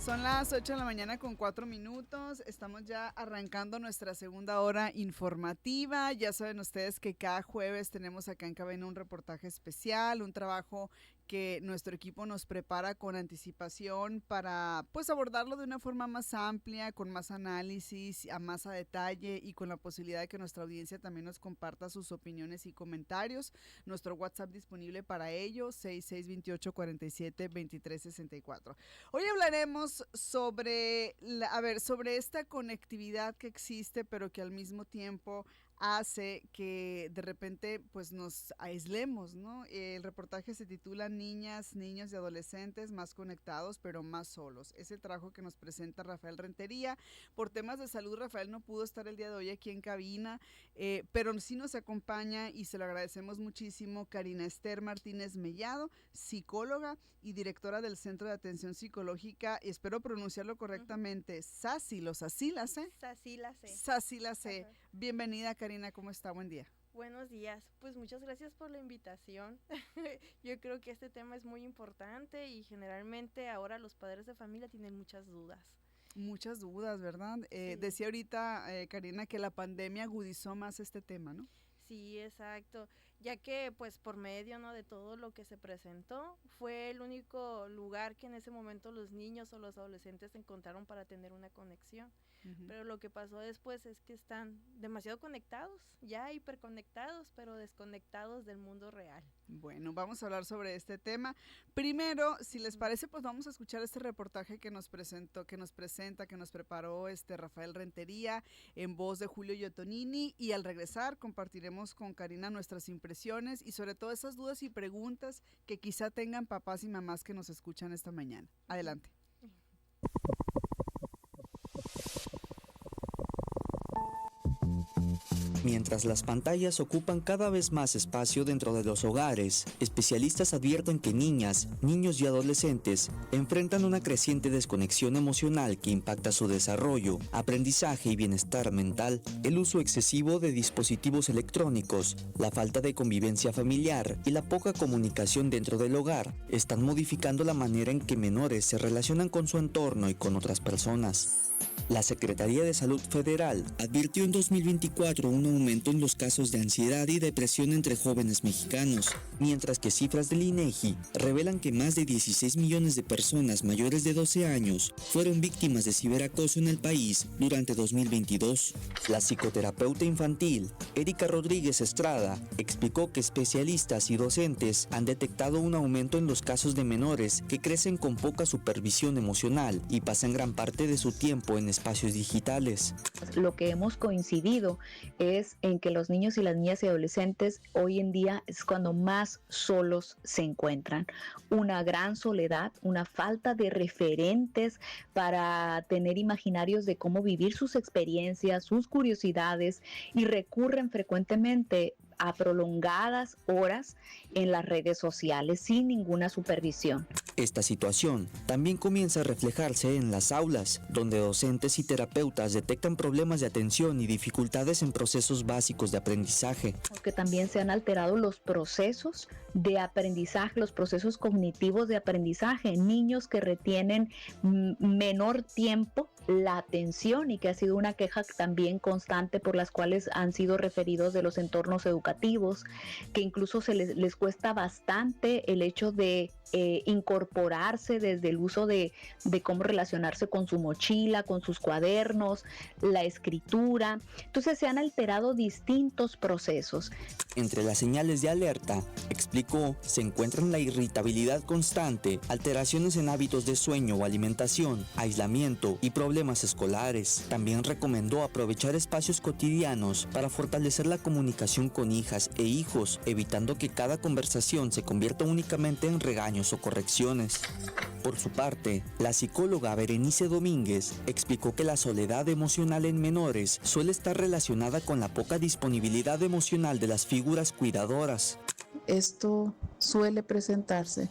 Son las 8 de la mañana con 4 minutos, estamos ya arrancando nuestra segunda hora informativa. Ya saben ustedes que cada jueves tenemos acá en cabina un reportaje especial, un trabajo que nuestro equipo nos prepara con anticipación para pues abordarlo de una forma más amplia, con más análisis, más a detalle y con la posibilidad de que nuestra audiencia también nos comparta sus opiniones y comentarios. Nuestro WhatsApp disponible para ello, 6628-47-2364. Hoy hablaremos sobre esta conectividad que existe, pero que al mismo tiempo hace que de repente pues nos aislemos, ¿no? El reportaje se titula Niñas, niños y adolescentes más conectados pero más solos. Es el trabajo que nos presenta Rafael Rentería. Por temas de salud, Rafael no pudo estar el día de hoy aquí en cabina, pero sí nos acompaña y se lo agradecemos muchísimo Karina Esther Martínez Mellado, psicóloga y directora del Centro de Atención Psicológica, y espero pronunciarlo correctamente, Sacilase. Bienvenida, Karina, ¿cómo está? Buen día. Buenos días, pues muchas gracias por la invitación. Yo creo que este tema es muy importante y generalmente ahora los padres de familia tienen muchas dudas. Muchas dudas, ¿verdad? Sí. Decía ahorita, Karina, que la pandemia agudizó más este tema, ¿no? Sí, exacto, ya que pues por medio, ¿no?, de todo lo que se presentó, fue el único lugar que en ese momento los niños o los adolescentes encontraron para tener una conexión. Pero lo que pasó después es que están demasiado conectados, ya hiperconectados, pero desconectados del mundo real. Bueno, vamos a hablar sobre este tema. Primero, si les parece, pues vamos a escuchar este reportaje que nos preparó Rafael Rentería en voz de Julio Yotonini, y al regresar compartiremos con Karina nuestras impresiones y sobre todo esas dudas y preguntas que quizá tengan papás y mamás que nos escuchan esta mañana. Adelante. Mientras las pantallas ocupan cada vez más espacio dentro de los hogares, especialistas advierten que niñas, niños y adolescentes enfrentan una creciente desconexión emocional que impacta su desarrollo, aprendizaje y bienestar mental. El uso excesivo de dispositivos electrónicos, la falta de convivencia familiar y la poca comunicación dentro del hogar están modificando la manera en que menores se relacionan con su entorno y con otras personas. La Secretaría de Salud Federal advirtió en 2024 un aumento en los casos de ansiedad y depresión entre jóvenes mexicanos, mientras que cifras del INEGI revelan que más de 16 millones de personas mayores de 12 años fueron víctimas de ciberacoso en el país durante 2022. La psicoterapeuta infantil, Erika Rodríguez Estrada, explicó que especialistas y docentes han detectado un aumento en los casos de menores que crecen con poca supervisión emocional y pasan gran parte de su tiempo en espacios digitales. Lo que hemos coincidido es en que los niños y las niñas y adolescentes hoy en día es cuando más solos se encuentran. Una gran soledad, una falta de referentes para tener imaginarios de cómo vivir sus experiencias, sus curiosidades, y recurren frecuentemente a prolongadas horas en las redes sociales sin ninguna supervisión. Esta situación también comienza a reflejarse en las aulas, donde docentes y terapeutas detectan problemas de atención y dificultades en procesos básicos de aprendizaje. Porque también se han alterado los procesos de aprendizaje, los procesos cognitivos de aprendizaje, niños que retienen menor tiempo la atención, y que ha sido una queja también constante por las cuales han sido referidos de los entornos educativos, que incluso les cuesta bastante el hecho de incorporarse desde el uso de cómo relacionarse con su mochila, con sus cuadernos, la escritura. Entonces se han alterado distintos procesos. Entre las señales de alerta, explicó, se encuentran la irritabilidad constante, alteraciones en hábitos de sueño o alimentación, aislamiento y problemas escolares. También recomendó aprovechar espacios cotidianos para fortalecer la comunicación con hijas e hijos, evitando que cada conversación se convierta únicamente en regaños o correcciones. Por su parte, la psicóloga Berenice Domínguez explicó que la soledad emocional en menores suele estar relacionada con la poca disponibilidad emocional de las figuras cuidadoras. Esto suele presentarse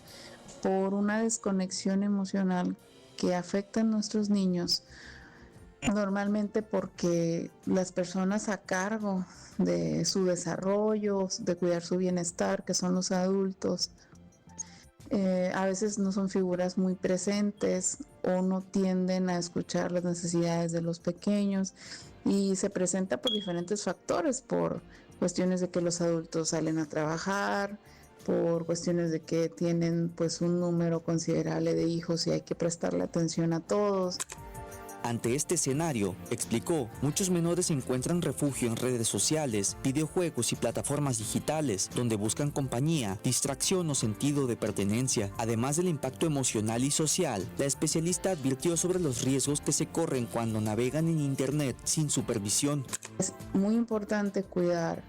por una desconexión emocional que afecta a nuestros niños, normalmente porque las personas a cargo de su desarrollo, de cuidar su bienestar, que son los adultos, a veces no son figuras muy presentes o no tienden a escuchar las necesidades de los pequeños, y se presenta por diferentes factores, por cuestiones de que los adultos salen a trabajar, por cuestiones de que tienen pues un número considerable de hijos y hay que prestarle atención a todos. Ante este escenario, explicó, muchos menores encuentran refugio en redes sociales, videojuegos y plataformas digitales, donde buscan compañía, distracción o sentido de pertenencia. Además del impacto emocional y social, la especialista advirtió sobre los riesgos que se corren cuando navegan en Internet sin supervisión. Es muy importante cuidar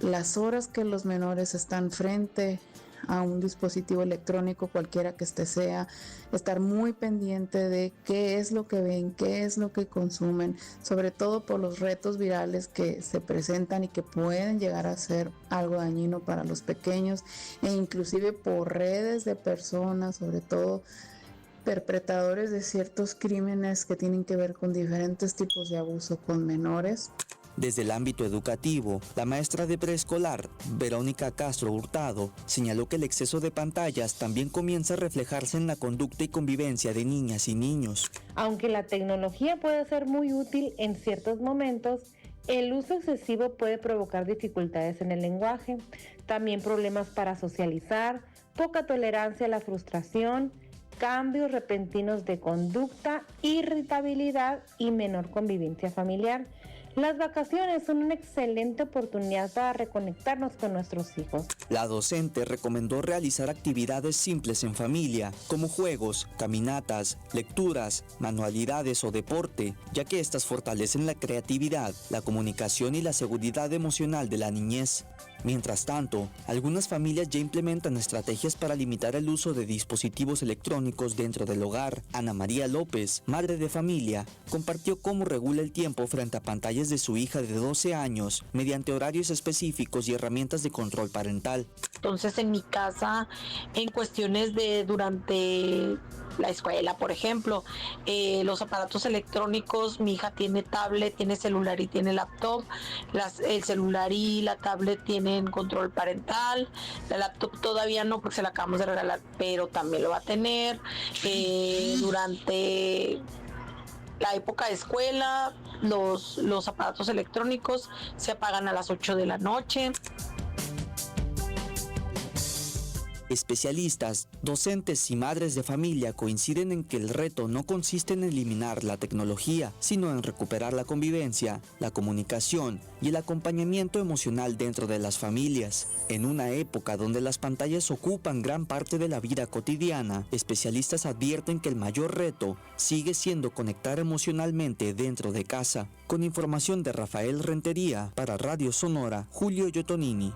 las horas que los menores están frente a un dispositivo electrónico, cualquiera que este sea, estar muy pendiente de qué es lo que ven, qué es lo que consumen, sobre todo por los retos virales que se presentan y que pueden llegar a ser algo dañino para los pequeños, e inclusive por redes de personas, sobre todo perpetradores de ciertos crímenes que tienen que ver con diferentes tipos de abuso con menores. Desde el ámbito educativo, la maestra de preescolar, Verónica Castro Hurtado, señaló que el exceso de pantallas también comienza a reflejarse en la conducta y convivencia de niñas y niños. Aunque la tecnología puede ser muy útil en ciertos momentos, el uso excesivo puede provocar dificultades en el lenguaje, también problemas para socializar, poca tolerancia a la frustración, cambios repentinos de conducta, irritabilidad y menor convivencia familiar. Las vacaciones son una excelente oportunidad para reconectarnos con nuestros hijos. La docente recomendó realizar actividades simples en familia, como juegos, caminatas, lecturas, manualidades o deporte, ya que estas fortalecen la creatividad, la comunicación y la seguridad emocional de la niñez. Mientras tanto, algunas familias ya implementan estrategias para limitar el uso de dispositivos electrónicos dentro del hogar. Ana María López, madre de familia, compartió cómo regula el tiempo frente a pantallas de su hija de 12 años mediante horarios específicos y herramientas de control parental. Entonces, en mi casa, en cuestiones de durante la escuela, por ejemplo, los aparatos electrónicos, mi hija tiene tablet, tiene celular y tiene laptop, el celular y la tablet tienen control parental, la laptop todavía no porque se la acabamos de regalar, pero también lo va a tener. Durante la época de escuela, los aparatos electrónicos se apagan a las 8 de la noche. Especialistas, docentes y madres de familia coinciden en que el reto no consiste en eliminar la tecnología, sino en recuperar la convivencia, la comunicación y el acompañamiento emocional dentro de las familias. En una época donde las pantallas ocupan gran parte de la vida cotidiana, especialistas advierten que el mayor reto sigue siendo conectar emocionalmente dentro de casa. Con información de Rafael Rentería, para Radio Sonora, Julio Yotonini.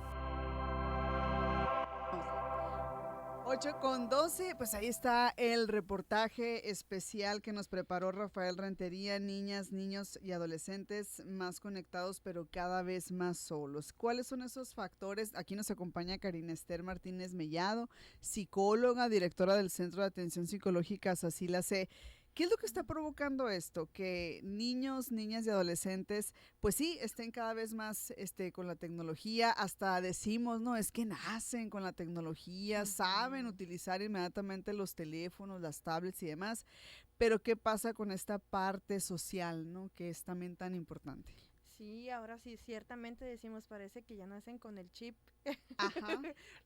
8:12, pues ahí está el reportaje especial que nos preparó Rafael Rentería, niñas, niños y adolescentes más conectados pero cada vez más solos. ¿Cuáles son esos factores? Aquí nos acompaña Karina Esther Martínez Mellado, psicóloga, directora del Centro de Atención Psicológica Sacila C. ¿Qué es lo que está provocando esto? Que niños, niñas y adolescentes, pues sí, estén cada vez más con la tecnología, hasta decimos, no, es que nacen con la tecnología, saben utilizar inmediatamente los teléfonos, las tablets y demás, pero ¿qué pasa con esta parte social, no? Que es también tan importante. Sí, ahora sí, ciertamente decimos, parece que ya nacen con el chip. Ajá.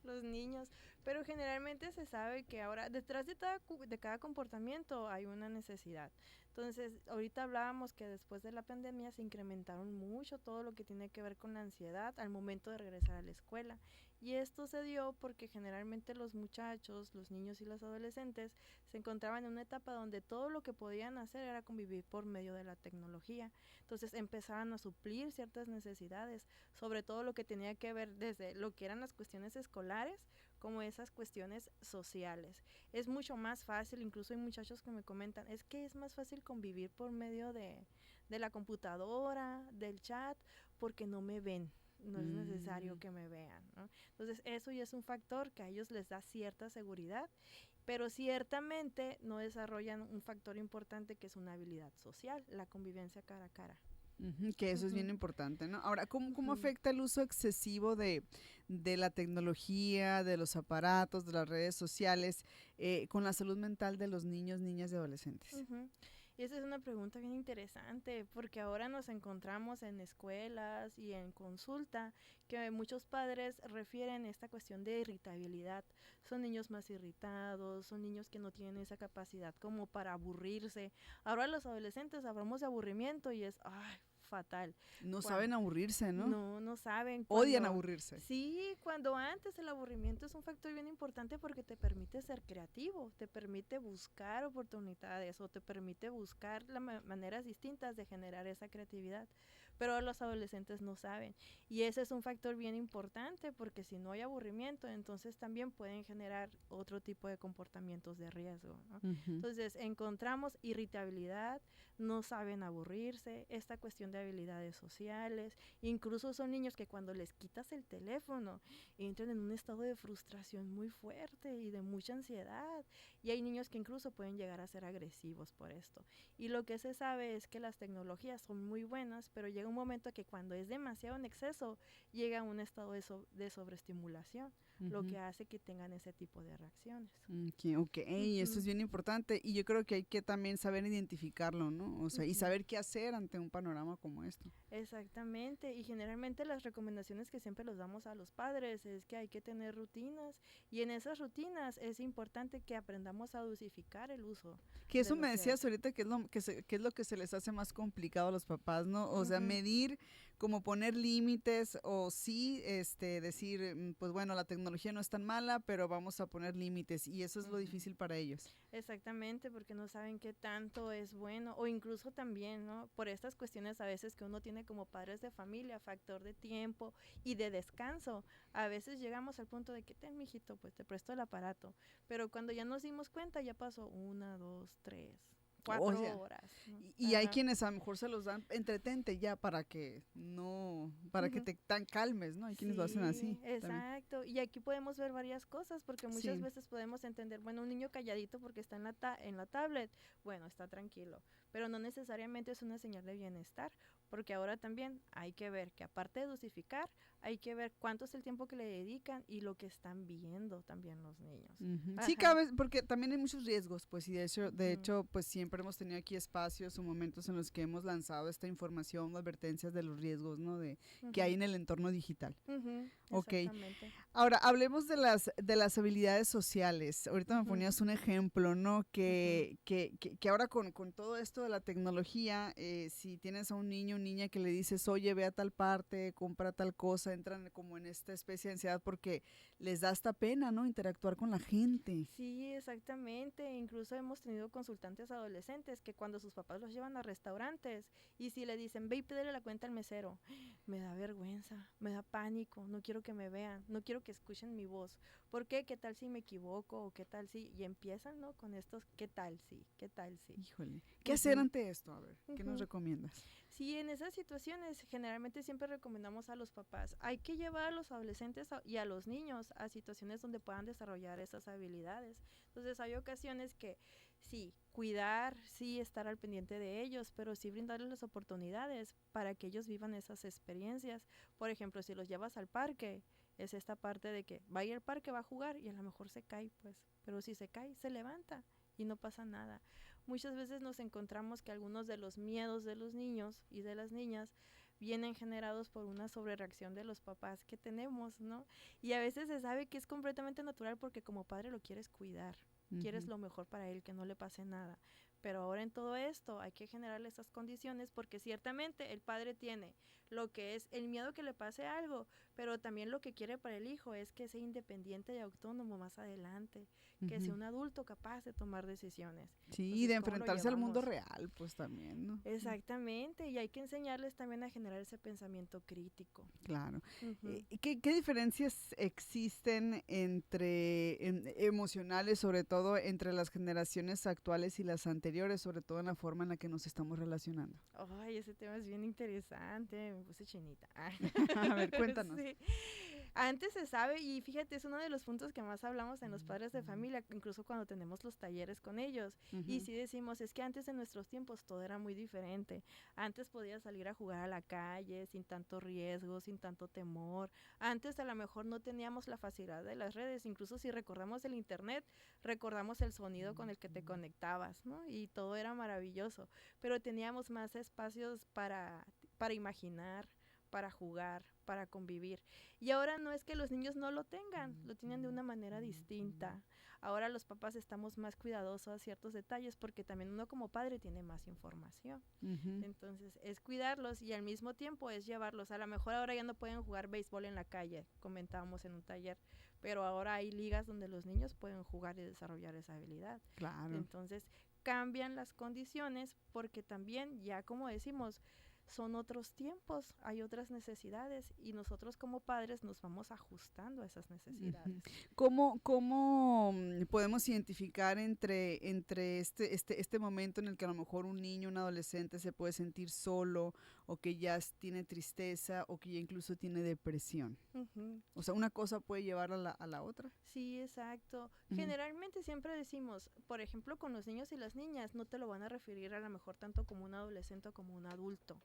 Los niños, pero generalmente se sabe que ahora detrás de cada comportamiento hay una necesidad. Entonces, ahorita hablábamos que después de la pandemia se incrementaron mucho todo lo que tiene que ver con la ansiedad al momento de regresar a la escuela. Y esto se dio porque generalmente los muchachos, los niños y los adolescentes se encontraban en una etapa donde todo lo que podían hacer era convivir por medio de la tecnología. Entonces empezaban a suplir ciertas necesidades, sobre todo lo que tenía que ver desde lo que eran las cuestiones escolares como esas cuestiones sociales. Es mucho más fácil, incluso hay muchachos que me comentan, es que es más fácil convivir por medio de la computadora, del chat, porque no me ven. No es necesario que me vean, ¿no? Entonces eso ya es un factor que a ellos les da cierta seguridad, pero ciertamente no desarrollan un factor importante que es una habilidad social, la convivencia cara a cara. Ujú, que eso es bien importante, ¿no? Ahora, ¿cómo afecta el uso excesivo de la tecnología, de los aparatos, de las redes sociales, con la salud mental de los niños, niñas y adolescentes? Ujú. Y esa es una pregunta bien interesante, porque ahora nos encontramos en escuelas y en consulta que muchos padres refieren esta cuestión de irritabilidad. Son niños más irritados, son niños que no tienen esa capacidad como para aburrirse. Ahora los adolescentes hablamos de aburrimiento y es, ay, fatal. No Cuando, saben aburrirse, ¿no? no saben. Odian Cuando, aburrirse. sí, cuando antes el aburrimiento es un factor bien importante porque te permite ser creativo, te permite buscar oportunidades o te permite buscar maneras distintas de generar esa creatividad. Pero los adolescentes no saben. Y ese es un factor bien importante porque si no hay aburrimiento, entonces también pueden generar otro tipo de comportamientos de riesgo, ¿no? Ujú. Entonces encontramos irritabilidad, no saben aburrirse, esta cuestión de habilidades sociales, incluso son niños que cuando les quitas el teléfono entran en un estado de frustración muy fuerte y de mucha ansiedad, y hay niños que incluso pueden llegar a ser agresivos por esto. Y lo que se sabe es que las tecnologías son muy buenas, pero llega un momento que cuando es demasiado en exceso, llega a un estado de sobreestimulación, lo que hace que tengan ese tipo de reacciones. Ok, eso es bien importante y yo creo que hay que también saber identificarlo, ¿no? O sea, y saber qué hacer ante un panorama como esto. Exactamente, y generalmente las recomendaciones que siempre los damos a los padres es que hay que tener rutinas y en esas rutinas es importante que aprendamos a dosificar el uso. Que eso de me lo decías ahorita que es que es lo que se les hace más complicado a los papás, ¿no? O sea, medir, como poner límites o sí, decir, pues bueno, la tecnología no es tan mala, pero vamos a poner límites y eso es lo difícil para ellos. Exactamente, porque no saben qué tanto es bueno o incluso también, ¿no? Por estas cuestiones a veces que uno tiene como padres de familia, factor de tiempo y de descanso, a veces llegamos al punto de que, ten, mijito, pues te presto el aparato, pero cuando ya nos dimos cuenta ya pasó 1, 2, 3, 4 O sea, horas, ¿no? y hay quienes a lo mejor se los dan, entretente ya para que no, para que te tan calmes, ¿no? Hay quienes lo hacen así. Sí, exacto. Y aquí podemos ver varias cosas, porque muchas Sí. veces podemos entender, bueno, un niño calladito porque está en en la tablet, bueno, está tranquilo, pero no necesariamente es una señal de bienestar, porque ahora también hay que ver que aparte de dosificar, hay que ver cuánto es el tiempo que le dedican y lo que están viendo también los niños. Sí, Ajá. cabe, porque también hay muchos riesgos, pues, y de hecho, pues siempre hemos tenido aquí espacios o momentos en los que hemos lanzado esta información o advertencias de los riesgos, ¿no? Que hay en el entorno digital. Ok. Exactamente. Ahora, hablemos de las habilidades sociales. Ahorita me ponías un ejemplo, ¿no? Que ahora con todo esto de la tecnología, si tienes a un niño o niña que le dices, oye, ve a tal parte, compra tal cosa, entran como en esta especie de ansiedad porque les da hasta pena, ¿no? Interactuar con la gente. Sí, exactamente. Incluso hemos tenido consultantes adolescentes que cuando sus papás los llevan a restaurantes y si le dicen, ve y pídele la cuenta al mesero, me da vergüenza, me da pánico, no quiero que me vean, no quiero que escuchen mi voz. ¿Por qué? ¿Qué tal si me equivoco? ¿O qué tal si? Y empiezan, ¿no? Con estos, ¿qué tal si? ¿Qué tal si? Híjole. ¿Qué hacer ante esto? A ver, ¿qué nos recomiendas? Sí, en esas situaciones generalmente siempre recomendamos a los papás, hay que llevar a los adolescentes y a los niños a situaciones donde puedan desarrollar esas habilidades. Entonces hay ocasiones que sí, cuidar, sí, estar al pendiente de ellos, pero sí brindarles las oportunidades para que ellos vivan esas experiencias. Por ejemplo, si los llevas al parque, es esta parte de que va a ir al parque, va a jugar y a lo mejor se cae, pues, pero si se cae, se levanta y no pasa nada. Muchas veces nos encontramos que algunos de los miedos de los niños y de las niñas vienen generados por una sobrereacción de los papás que tenemos, ¿no? Y a veces se sabe que es completamente natural porque como padre lo quieres cuidar, quieres lo mejor para él, que no le pase nada. Pero ahora en todo esto hay que generarle esas condiciones porque ciertamente el padre tiene lo que es el miedo que le pase algo, pero también lo que quiere para el hijo es que sea independiente y autónomo más adelante, que sea un adulto capaz de tomar decisiones. Sí, Entonces, y de ¿cómo lo enfrentarse al mundo llevamos? real, pues también, ¿no? Exactamente, y hay que enseñarles también a generar ese pensamiento crítico. Claro. Ujú. ¿Qué diferencias existen emocionales, sobre todo entre las generaciones actuales y las anteriores, sobre todo en la forma en la que nos estamos relacionando? Ay, ese tema es bien interesante, me puse chinita. A ver, cuéntanos. Sí. Antes se sabe, y fíjate, es uno de los puntos que más hablamos en los padres de familia, incluso cuando tenemos los talleres con ellos. Y sí decimos, es que antes en nuestros tiempos todo era muy diferente. Antes podías salir a jugar a la calle sin tanto riesgo, sin tanto temor. Antes a lo mejor no teníamos la facilidad de las redes, incluso si recordamos el internet, recordamos el sonido con el que te conectabas, ¿no? Y todo era maravilloso, pero teníamos más espacios para imaginar, para jugar, para convivir. Y ahora no es que los niños no lo tengan, lo tienen de una manera distinta. Ahora los papás estamos más cuidadosos a ciertos detalles porque también uno como padre tiene más información. Entonces es cuidarlos y al mismo tiempo es llevarlos. A lo mejor ahora ya no pueden jugar béisbol en la calle, comentábamos en un taller, pero ahora hay ligas donde los niños pueden jugar y desarrollar esa habilidad. Claro. Entonces cambian las condiciones porque también, ya como decimos, son otros tiempos, hay otras necesidades y nosotros como padres nos vamos ajustando a esas necesidades. ¿Cómo podemos identificar entre este momento en el que a lo mejor un niño, un adolescente se puede sentir solo o que ya tiene tristeza o que ya incluso tiene depresión? O sea, una cosa puede llevar a la otra. Sí, exacto. Generalmente siempre decimos, por ejemplo, con los niños y las niñas, no te lo van a referir a lo mejor tanto como un adolescente o como un adulto,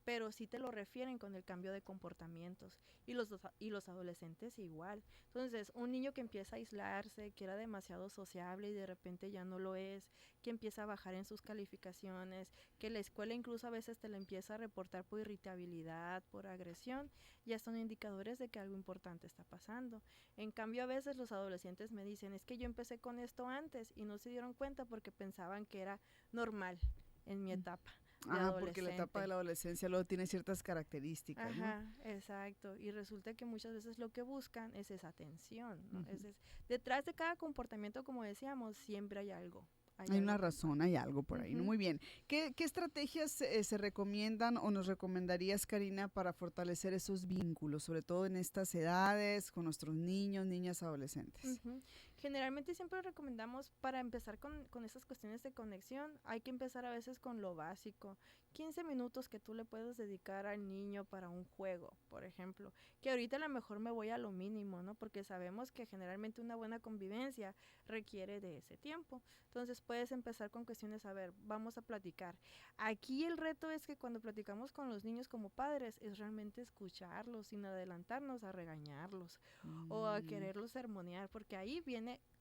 pero sí te lo refieren con el cambio de comportamientos y los adolescentes igual. Entonces, un niño que empieza a aislarse, que era demasiado sociable y de repente ya no lo es, que empieza a bajar en sus calificaciones, que la escuela incluso a veces te la empieza a reportar por irritabilidad, por agresión, ya son indicadores de que algo importante está pasando. En cambio, a veces los adolescentes me dicen, es que yo empecé con esto antes y no se dieron cuenta porque pensaban que era normal en mi etapa. Porque la etapa de la adolescencia luego tiene ciertas características, Ajá, ¿no? exacto. Y resulta que muchas veces lo que buscan es esa atención, ¿no? Detrás de cada comportamiento, como decíamos, siempre hay algo. Hay una razón, hay algo por ahí, ¿no? Muy bien. ¿Qué estrategias se recomiendan o nos recomendarías, Karina, para fortalecer esos vínculos, sobre todo en estas edades, con nuestros niños, niñas, adolescentes? Generalmente siempre recomendamos para empezar con esas cuestiones de conexión, hay que empezar a veces con lo básico. 15 minutos que tú le puedes dedicar al niño para un juego, por ejemplo, que ahorita a lo mejor me voy a lo mínimo, ¿no? Porque sabemos que generalmente una buena convivencia requiere de ese tiempo. Entonces puedes empezar con cuestiones, a ver, vamos a platicar. Aquí el reto es que cuando platicamos con los niños como padres es realmente escucharlos sin adelantarnos a regañarlos o a quererlos sermonear, porque ahí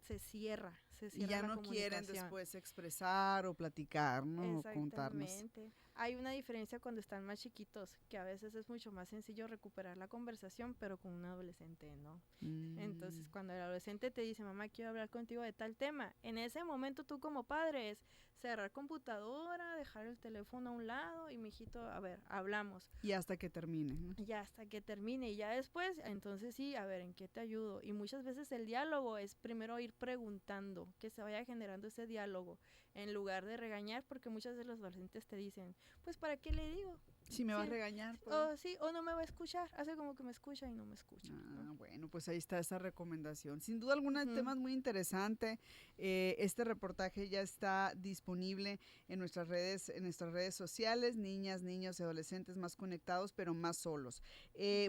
se cierra y ya no quieren después expresar o platicar, ¿no? O contarnos. Exactamente. Hay una diferencia cuando están más chiquitos, que a veces es mucho más sencillo recuperar la conversación, pero con un adolescente no. Entonces, cuando el adolescente te dice, mamá, quiero hablar contigo de tal tema, en ese momento tú como padre es cerrar computadora, dejar el teléfono a un lado y mijito, a ver, hablamos. Y hasta que termine, ¿no? Y hasta que termine, y ya después, entonces sí, a ver, ¿en qué te ayudo? Y muchas veces el diálogo es primero ir preguntando, que se vaya generando ese diálogo, en lugar de regañar, porque muchas veces los adolescentes te dicen, pues, ¿para qué le digo? Si me va a regañar. O no me va a escuchar, hace como que me escucha y no me escucha. ¿no? Bueno, pues ahí está esa recomendación. Sin duda alguna, temas muy interesante. Este reportaje ya está disponible en nuestras redes sociales, niñas, niños y adolescentes más conectados, pero más solos.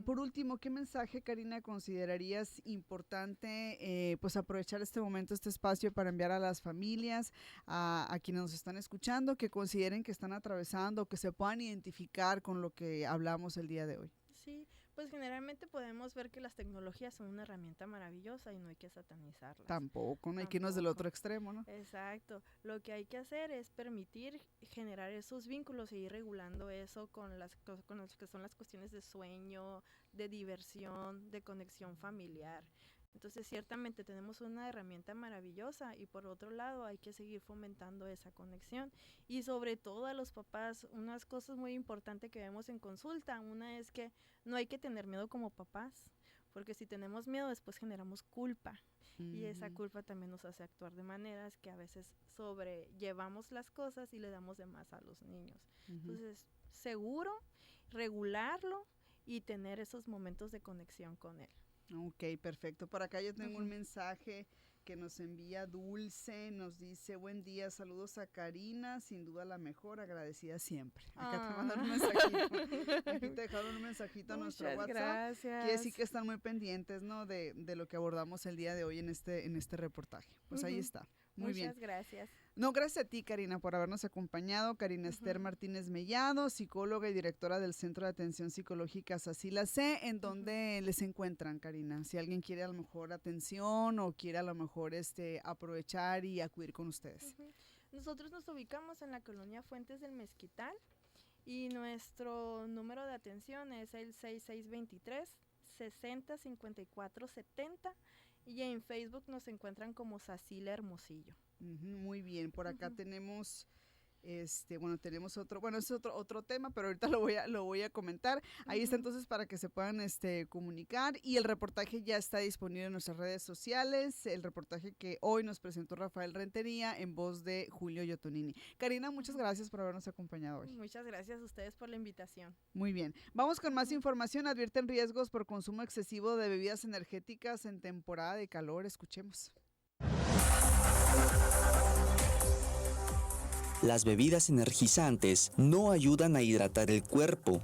Por último, ¿qué mensaje, Karina, considerarías importante pues aprovechar este momento, este espacio para enviar a las familias, a quienes nos están escuchando, que consideren que están atravesando, que se puedan identificar con lo que hablamos el día de hoy? Sí, pues generalmente podemos ver que las tecnologías son una herramienta maravillosa y no hay que satanizarlas. Tampoco, no hay que irnos del otro extremo, ¿no? Exacto. Lo que hay que hacer es permitir generar esos vínculos e ir regulando eso con las que son las cuestiones de sueño, de diversión, de conexión familiar. Entonces, ciertamente tenemos una herramienta maravillosa y por otro lado hay que seguir fomentando esa conexión y sobre todo a los papás, unas cosas muy importantes que vemos en consulta, una es que no hay que tener miedo como papás, porque si tenemos miedo después generamos culpa y esa culpa también nos hace actuar de maneras que a veces sobrellevamos las cosas y le damos de más a los niños. Entonces, seguro, regularlo y tener esos momentos de conexión con él. Ok, perfecto. Por acá yo tengo un mensaje que nos envía Dulce, nos dice buen día, saludos a Karina, sin duda la mejor, agradecida siempre. Acá te mandan un mensajito, aquí te dejaron un mensajito a nuestro Muchas WhatsApp. gracias. Quiere decir que están muy pendientes, ¿no? De lo que abordamos el día de hoy en este reportaje. Pues ahí está. Muy bien. Muchas gracias. No, gracias a ti, Karina, por habernos acompañado. Karina Esther Martínez Mellado, psicóloga y directora del Centro de Atención Psicológica Sacila C. ¿En dónde les encuentran, Karina? Si alguien quiere a lo mejor atención o quiere a lo mejor aprovechar y acudir con ustedes. Nosotros nos ubicamos en la colonia Fuentes del Mezquital y nuestro número de atención es el 6623-605470 y en Facebook nos encuentran como Sacila Hermosillo. Muy bien, por acá tenemos, tenemos es otro tema, pero ahorita lo voy a comentar. Ahí está entonces para que se puedan comunicar y el reportaje ya está disponible en nuestras redes sociales, el reportaje que hoy nos presentó Rafael Rentería en voz de Julio Yotonini. Karina, muchas gracias por habernos acompañado hoy. Muchas gracias a ustedes por la invitación. Muy bien, vamos con más información. Advierten riesgos por consumo excesivo de bebidas energéticas en temporada de calor. Escuchemos. Las bebidas energizantes no ayudan a hidratar el cuerpo,